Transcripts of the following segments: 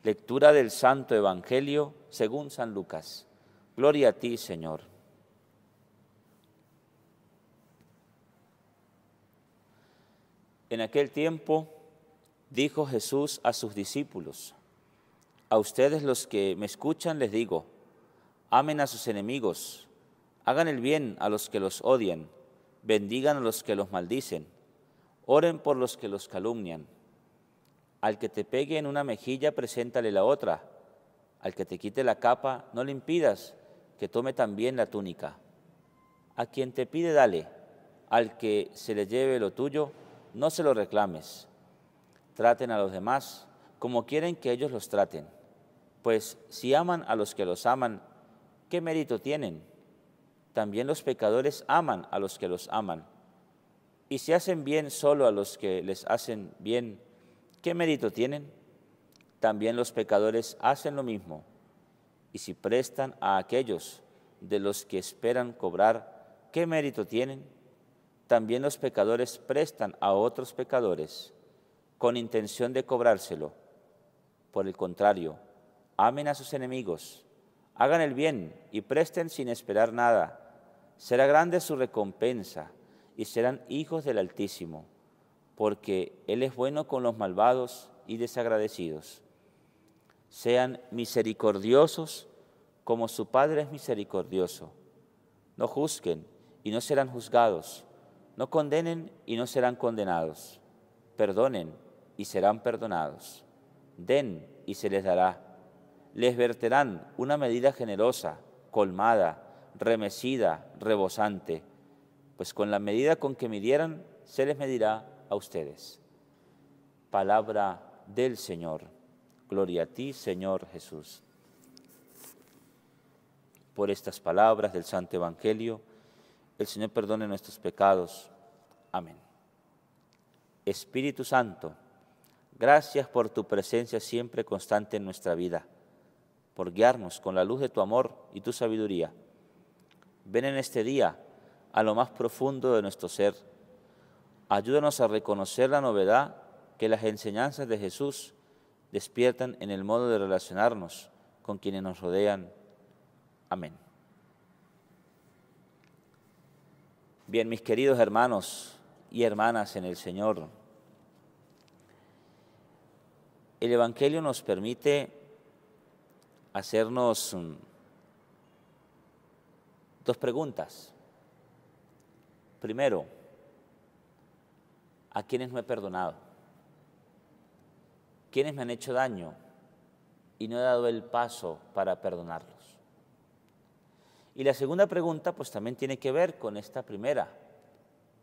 Lectura del Santo Evangelio según San Lucas. Gloria a ti, Señor. En aquel tiempo dijo Jesús a sus discípulos: a ustedes los que me escuchan les digo, amen a sus enemigos, hagan el bien a los que los odian, bendigan a los que los maldicen, oren por los que los calumnian. Al que te pegue en una mejilla, preséntale la otra. Al que te quite la capa, no le impidas que tome también la túnica. A quien te pide, dale. Al que se le lleve lo tuyo, no se lo reclames. Traten a los demás como quieren que ellos los traten. Pues si aman a los que los aman, ¿qué mérito tienen? También los pecadores aman a los que los aman. Y si hacen bien solo a los que les hacen bien, ¿qué mérito tienen? También los pecadores hacen lo mismo. Y si prestan a aquellos de los que esperan cobrar, ¿qué mérito tienen? También los pecadores prestan a otros pecadores con intención de cobrárselo. Por el contrario, amen a sus enemigos, hagan el bien y presten sin esperar nada. Será grande su recompensa y serán hijos del Altísimo, porque Él es bueno con los malvados y desagradecidos. Sean misericordiosos como su Padre es misericordioso. No juzguen y no serán juzgados. No condenen y no serán condenados. Perdonen y serán perdonados. Den y se les dará. Les verterán una medida generosa, colmada, remecida, rebosante, pues con la medida con que midieran, se les medirá a ustedes. Palabra del Señor. Gloria a ti, Señor Jesús. Por estas palabras del Santo Evangelio, el Señor perdone nuestros pecados. Amén. Espíritu Santo, gracias por tu presencia siempre constante en nuestra vida, por guiarnos con la luz de tu amor y tu sabiduría. Ven en este día a lo más profundo de nuestro ser. Ayúdanos a reconocer la novedad que las enseñanzas de Jesús despiertan en el modo de relacionarnos con quienes nos rodean. Amén. Bien, mis queridos hermanos y hermanas en el Señor, el Evangelio nos permite hacernos dos preguntas. Primero, ¿a quiénes no he perdonado? ¿Quiénes me han hecho daño y no he dado el paso para perdonarlos? Y la segunda pregunta pues también tiene que ver con esta primera,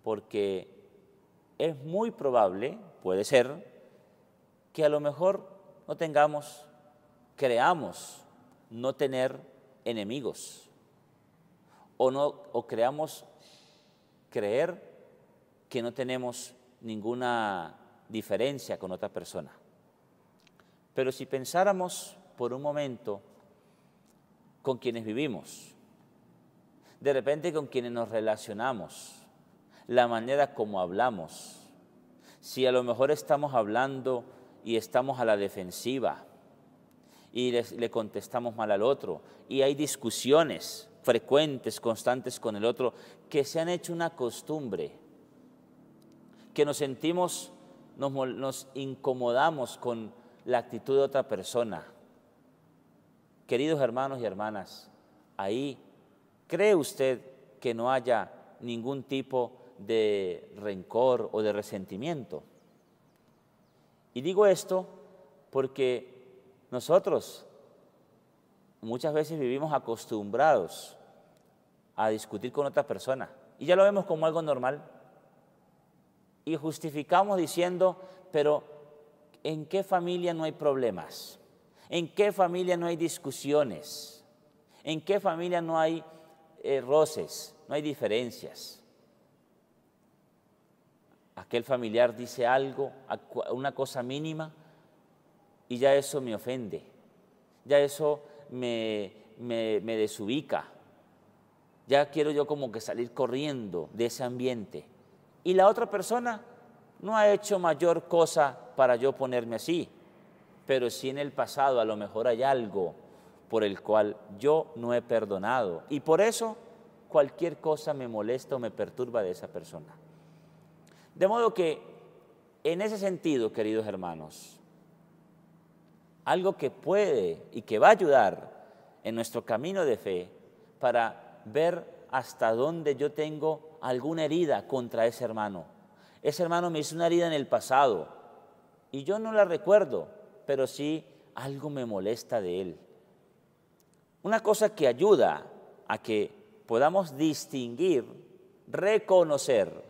porque es muy probable, puede ser, que a lo mejor creamos no tener enemigos, o creamos creer que no tenemos ninguna diferencia con otra persona. Pero si pensáramos por un momento con quienes vivimos, de repente con quienes nos relacionamos, la manera como hablamos, si a lo mejor estamos hablando y estamos a la defensiva y le contestamos mal al otro y hay discusiones frecuentes, constantes con el otro que se han hecho una costumbre, que nos sentimos, nos incomodamos con la actitud de otra persona. Queridos hermanos y hermanas, ahí, ¿cree usted que no haya ningún tipo de rencor o de resentimiento? Y digo esto porque nosotros muchas veces vivimos acostumbrados a discutir con otra persona y ya lo vemos como algo normal y justificamos diciendo, pero ¿en qué familia no hay problemas? ¿En qué familia no hay discusiones? ¿En qué familia no hay roces, no hay diferencias? Aquel familiar dice algo, una cosa mínima, y ya eso me ofende, ya eso me desubica, ya quiero yo como que salir corriendo de ese ambiente. Y la otra persona no ha hecho mayor cosa para yo ponerme así. pero sí en el pasado a lo mejor hay algo por el cual yo no he perdonado. Y por eso cualquier cosa me molesta o me perturba de esa persona. De modo que, en ese sentido, queridos hermanos, algo que puede y que va a ayudar en nuestro camino de fe para ver hasta dónde yo tengo alguna herida contra ese hermano. Ese hermano me hizo una herida en el pasado y yo no la recuerdo, pero sí algo me molesta de él. Una cosa que ayuda a que podamos distinguir, reconocer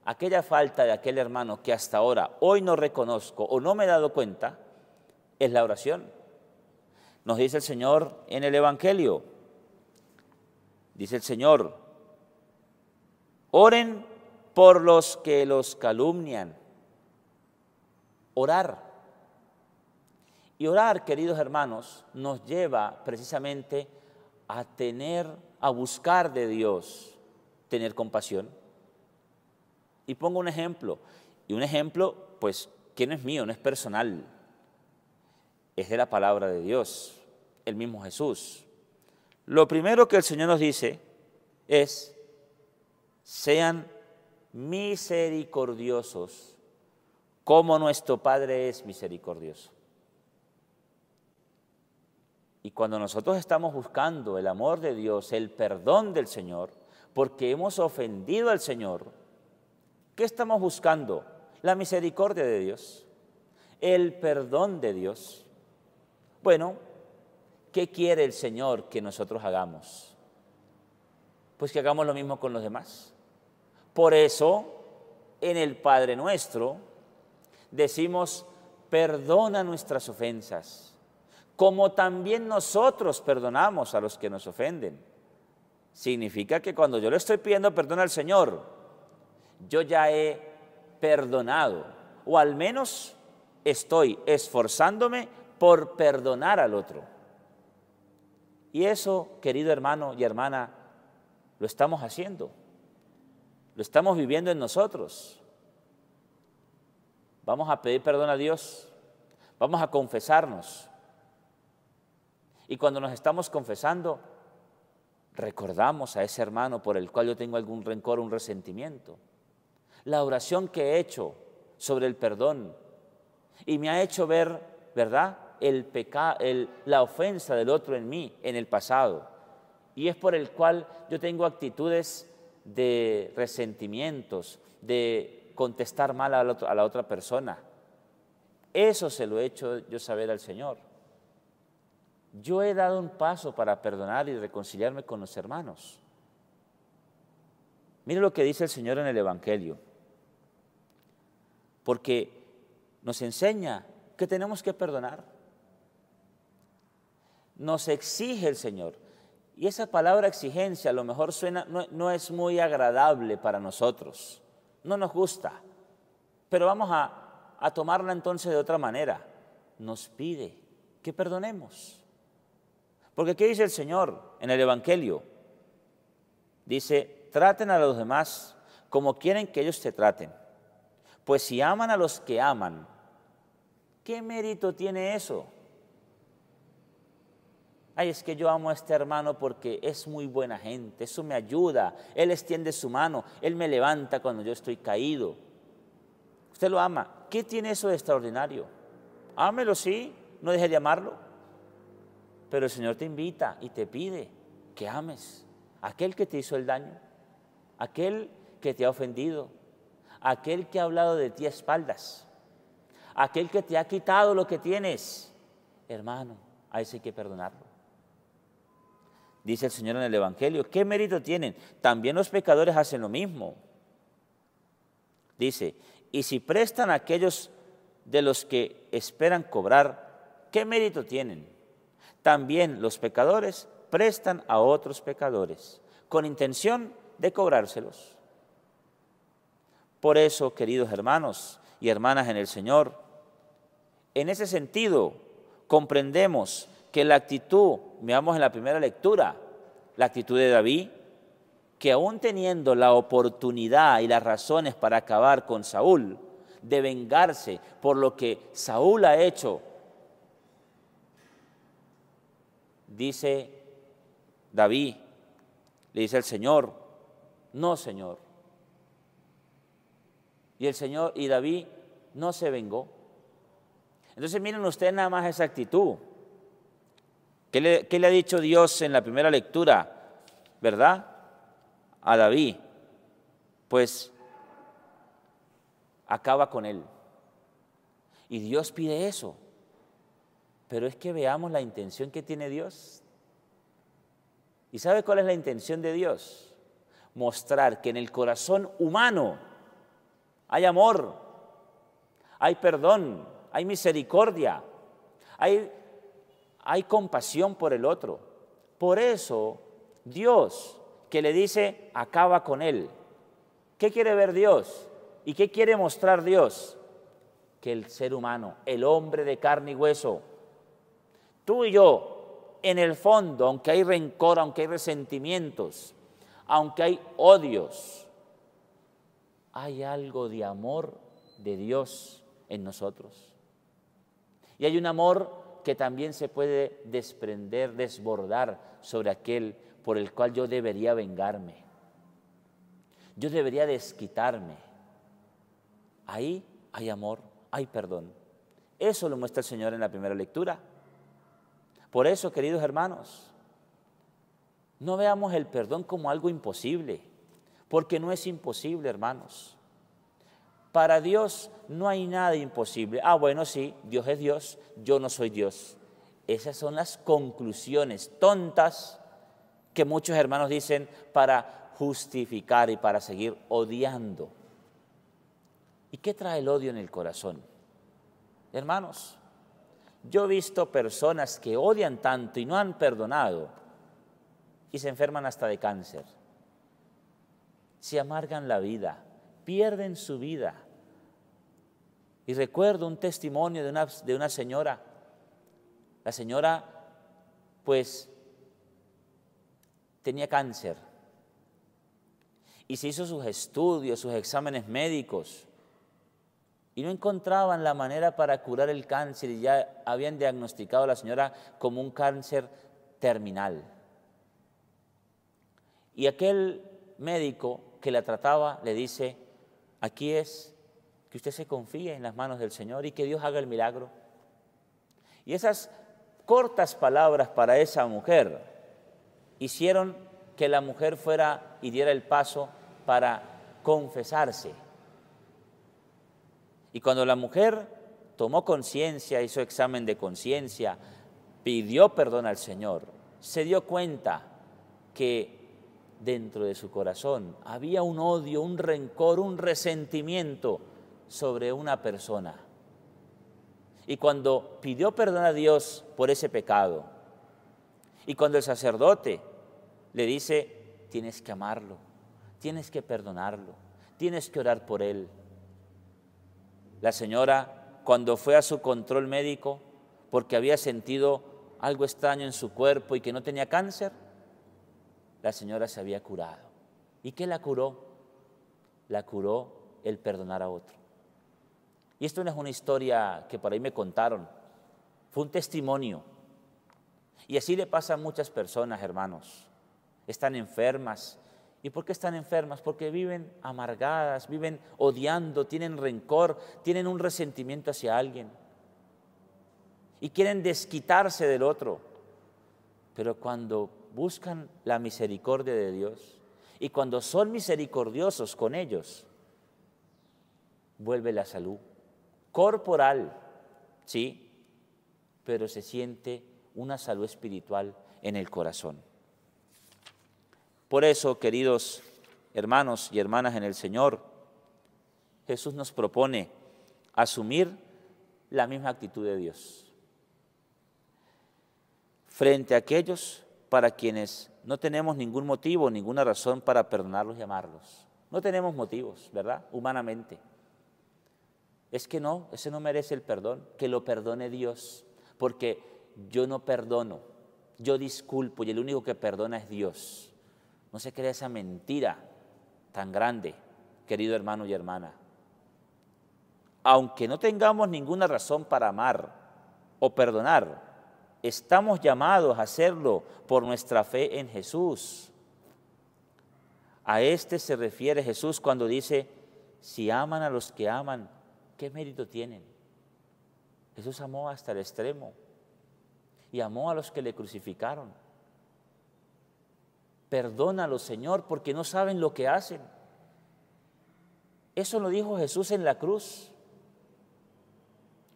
aquella falta de aquel hermano que hasta ahora, hoy no reconozco o no me he dado cuenta, es la oración. Nos dice el Señor en el Evangelio, dice el Señor, oren por los que los calumnian. Orar. Y orar, queridos hermanos, nos lleva precisamente a buscar de Dios, tener compasión. Y pongo un ejemplo, y un ejemplo, pues, que no es mío, no es personal, es de la palabra de Dios, el mismo Jesús. Lo primero que el Señor nos dice es, sean misericordiosos, como nuestro Padre es misericordioso. Y cuando nosotros estamos buscando el amor de Dios, el perdón del Señor, porque hemos ofendido al Señor, ¿qué estamos buscando? La misericordia de Dios, el perdón de Dios. Bueno, ¿qué quiere el Señor que nosotros hagamos? Pues que hagamos lo mismo con los demás. Por eso, en el Padre Nuestro, decimos, perdona nuestras ofensas, como también nosotros perdonamos a los que nos ofenden. Significa que cuando yo le estoy pidiendo perdón al Señor, yo ya he perdonado, o al menos estoy esforzándome por perdonar al otro. Y eso, querido hermano y hermana, lo estamos haciendo, lo estamos viviendo en nosotros. Vamos a pedir perdón a Dios, vamos a confesarnos. Y cuando nos estamos confesando, recordamos a ese hermano por el cual yo tengo algún rencor, un resentimiento. La oración que he hecho sobre el perdón y me ha hecho ver, ¿verdad?, la ofensa del otro en mí, en el pasado. Y es por el cual yo tengo actitudes de resentimientos, de contestar mal a la otra persona. Eso se lo he hecho yo saber al Señor. Yo he dado un paso para perdonar y reconciliarme con los hermanos. Mire lo que dice el Señor en el Evangelio, porque nos enseña que tenemos que perdonar. Nos exige el Señor. Y esa palabra exigencia a lo mejor suena, no es muy agradable para nosotros, no nos gusta, pero vamos a tomarla entonces de otra manera. Nos pide que perdonemos. Porque ¿qué dice el Señor en el Evangelio? Dice, traten a los demás como quieren que ellos te traten. Pues si aman a los que aman, ¿qué mérito tiene eso? Ay, es que yo amo a este hermano porque es muy buena gente, eso me ayuda, él extiende su mano, él me levanta cuando yo estoy caído. Usted lo ama, ¿qué tiene eso de extraordinario? Ámelo, sí, no deje de amarlo. Pero el Señor te invita y te pide que ames a aquel que te hizo el daño, a aquel que te ha ofendido, a aquel que ha hablado de ti a espaldas, a aquel que te ha quitado lo que tienes. Hermano, a ese hay que perdonarlo. Dice el Señor en el Evangelio, ¿qué mérito tienen? También los pecadores hacen lo mismo. Dice, y si prestan a aquellos de los que esperan cobrar, ¿qué mérito tienen? También los pecadores prestan a otros pecadores, con intención de cobrárselos. Por eso, queridos hermanos y hermanas en el Señor, en ese sentido comprendemos que la actitud, veamos en la primera lectura, la actitud de David, que aún teniendo la oportunidad y las razones para acabar con Saúl, de vengarse por lo que Saúl ha hecho dice David, le dice al Señor, no, Señor. Y David no se vengó. Entonces miren ustedes nada más esa actitud. ¿Qué le ha dicho Dios en la primera lectura, verdad? A David, pues acaba con él. Y Dios pide eso. Pero es que veamos la intención que tiene Dios. ¿Y sabe cuál es la intención de Dios? Mostrar que en el corazón humano hay amor, hay perdón, hay misericordia, hay compasión por el otro. Por eso Dios, que le dice, acaba con él. ¿Qué quiere ver Dios? ¿Y qué quiere mostrar Dios? Que el ser humano, el hombre de carne y hueso, tú y yo, en el fondo, aunque hay rencor, aunque hay resentimientos, aunque hay odios, hay algo de amor de Dios en nosotros. Y hay un amor que también se puede desprender, desbordar sobre aquel por el cual yo debería vengarme. Yo debería desquitarme. Ahí hay amor, hay perdón. Eso lo muestra el Señor en la primera lectura. Por eso, queridos hermanos, no veamos el perdón como algo imposible, porque no es imposible, hermanos. Para Dios no hay nada imposible. Bueno, sí, Dios es Dios, yo no soy Dios. Esas son las conclusiones tontas que muchos hermanos dicen para justificar y para seguir odiando. ¿Y qué trae el odio en el corazón? Hermanos, yo he visto personas que odian tanto y no han perdonado y se enferman hasta de cáncer. Se amargan la vida, pierden su vida. Y recuerdo un testimonio de una señora. La señora, pues, tenía cáncer y se hizo sus estudios, sus exámenes médicos y no encontraban la manera para curar el cáncer y ya habían diagnosticado a la señora como un cáncer terminal. Y aquel médico que la trataba le dice, aquí es que usted se confíe en las manos del Señor y que Dios haga el milagro. Y esas cortas palabras para esa mujer hicieron que la mujer fuera y diera el paso para confesarse. Y cuando la mujer tomó conciencia, hizo examen de conciencia, pidió perdón al Señor, se dio cuenta que dentro de su corazón había un odio, un rencor, un resentimiento sobre una persona. Y cuando pidió perdón a Dios por ese pecado, y cuando el sacerdote le dice, tienes que amarlo, tienes que perdonarlo, tienes que orar por él. La señora, cuando fue a su control médico, porque había sentido algo extraño en su cuerpo y que no tenía cáncer, la señora se había curado. ¿Y qué la curó? La curó el perdonar a otro. Y esto no es una historia que por ahí me contaron, fue un testimonio. Y así le pasa a muchas personas, hermanos. Están enfermas. ¿Y por qué están enfermas? Porque viven amargadas, viven odiando, tienen rencor, tienen un resentimiento hacia alguien. Y quieren desquitarse del otro. Pero cuando buscan la misericordia de Dios y cuando son misericordiosos con ellos, vuelve la salud corporal, sí, pero se siente una salud espiritual en el corazón. Por eso, queridos hermanos y hermanas en el Señor, Jesús nos propone asumir la misma actitud de Dios frente a aquellos para quienes no tenemos ningún motivo, ninguna razón para perdonarlos y amarlos. No tenemos motivos, ¿verdad? Humanamente. Es que no, ese no merece el perdón, que lo perdone Dios, porque yo no perdono, yo disculpo y el único que perdona es Dios. No se crea esa mentira tan grande, querido hermano y hermana. Aunque no tengamos ninguna razón para amar o perdonar, estamos llamados a hacerlo por nuestra fe en Jesús. A este se refiere Jesús cuando dice, si aman a los que aman, ¿qué mérito tienen? Jesús amó hasta el extremo y amó a los que le crucificaron. Perdónalos, Señor, porque no saben lo que hacen. Eso lo dijo Jesús en la cruz.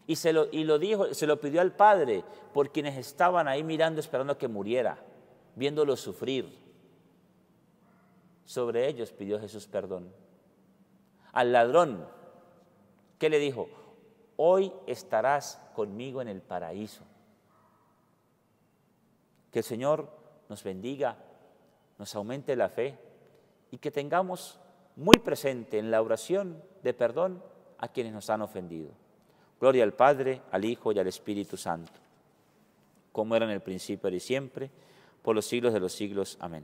Y se lo pidió al Padre por quienes estaban ahí mirando, esperando que muriera, viéndolo sufrir. Sobre ellos pidió Jesús perdón. Al ladrón, ¿qué le dijo? Hoy estarás conmigo en el paraíso. Que el Señor nos bendiga, nos aumente la fe y que tengamos muy presente en la oración de perdón a quienes nos han ofendido. Gloria al Padre, al Hijo y al Espíritu Santo, como era en el principio, ahora y siempre, por los siglos de los siglos. Amén.